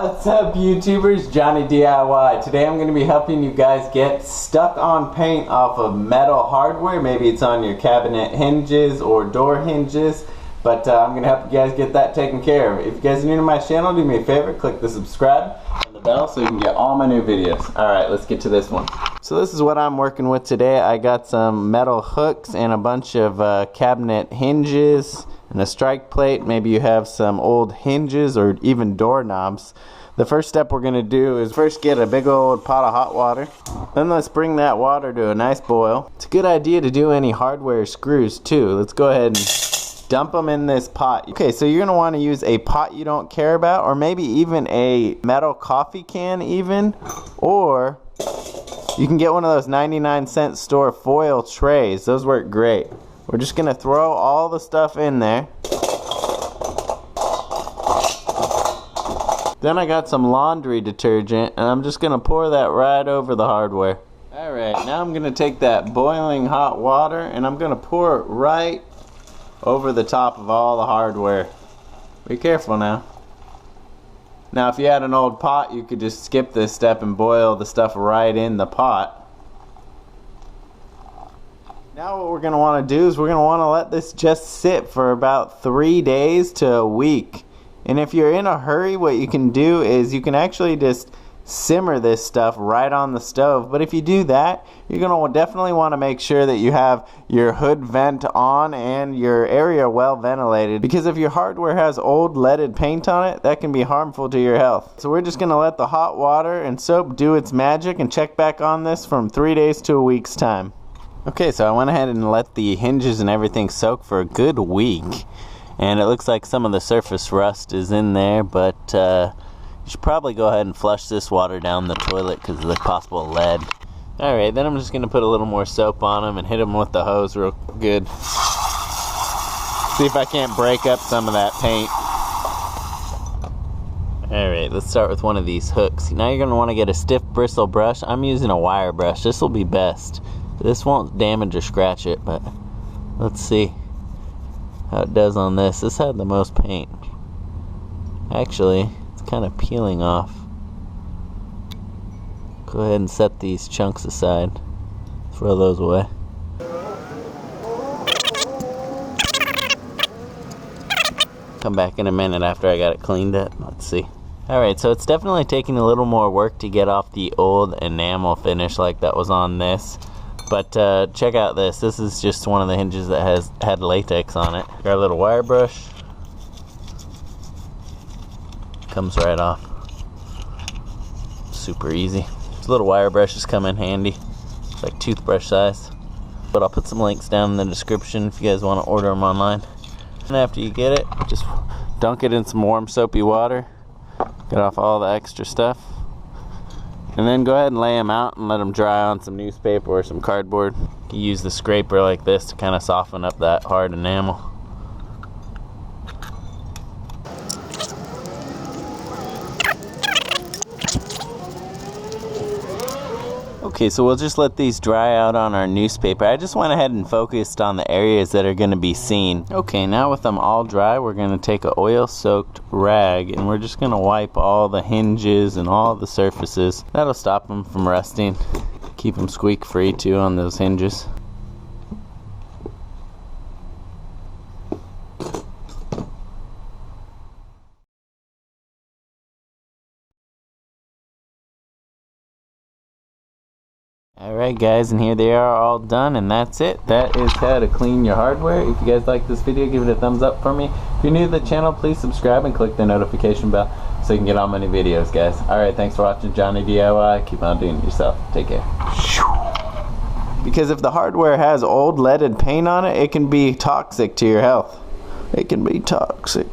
What's up, YouTubers? Johnny DIY. Today I'm going to be helping you guys get stuck on paint off of metal hardware. Maybe it's on your cabinet hinges or door hinges, but I'm going to help you guys get that taken care of. If you guys are new to my channel, do me a favor, click the subscribe and the bell so you can get all my new videos. Alright, let's get to this one. So this is what I'm working with today. I got some metal hooks and a bunch of cabinet hinges and a strike plate. Maybe you have some old hinges or even doorknobs. The first step we're going to do is first get a big old pot of hot water. Then let's bring that water to a nice boil. It's a good idea to do any hardware screws too. Let's go ahead and dump them in this pot. Okay, so you're going to want to use a pot you don't care about, or maybe even a metal coffee can even, or you can get one of those 99-cent store foil trays. Those work great. We're just going to throw all the stuff in there. Then I got some laundry detergent, and I'm just going to pour that right over the hardware. Alright, now I'm going to take that boiling hot water, and I'm going to pour it right over the top of all the hardware. Be careful now. Now if you had an old pot, you could just skip this step and boil the stuff right in the pot. Now what we're going to want to do is we're going to want to let this just sit for about 3 days to a week. And if you're in a hurry, what you can do is you can actually just simmer this stuff right on the stove. But if you do that, you're going to definitely want to make sure that you have your hood vent on and your area well ventilated, because if your hardware has old leaded paint on it, that can be harmful to your health. So we're just going to let the hot water and soap do its magic and check back on this from 3 days to a week's time. Okay, so I went ahead and let the hinges and everything soak for a good week, and it looks like some of the surface rust is in there, but you should probably go ahead and flush this water down the toilet because of the possible lead. Alright, then I'm just going to put a little more soap on them and hit them with the hose real good. See if I can't break up some of that paint. Alright, let's start with one of these hooks. Now you're going to want to get a stiff bristle brush. I'm using a wire brush. This will be best. This won't damage or scratch it, but let's see how it does on this. This had the most paint. Actually, it's kind of peeling off. Go ahead and set these chunks aside. Throw those away. Come back in a minute after I got it cleaned up. Let's see. Alright, so it's definitely taking a little more work to get off the old enamel finish like that was on this. But check out this. This is just one of the hinges that had latex on it. Got a little wire brush. Comes right off. Super easy. These little wire brushes come in handy. It's like toothbrush size. But I'll put some links down in the description if you guys want to order them online. And after you get it, just dunk it in some warm soapy water. Get off all the extra stuff. And then go ahead and lay them out and let them dry on some newspaper or some cardboard. You can use the scraper like this to kind of soften up that hard enamel. Okay, so we'll just let these dry out on our newspaper. I just went ahead and focused on the areas that are going to be seen. Okay, now with them all dry, we're going to take an oil-soaked rag and we're just going to wipe all the hinges and all the surfaces. That'll stop them from rusting. Keep them squeak-free too on those hinges. Alright guys, and here they are all done, and that's it. That is how to clean your hardware. If you guys like this video, give it a thumbs up for me. If you're new to the channel, please subscribe and click the notification bell so you can get all my new videos, guys. Alright, thanks for watching Johnny DIY. Keep on doing it yourself. Take care. Because if the hardware has old leaded paint on it, it can be toxic to your health. It can be toxic.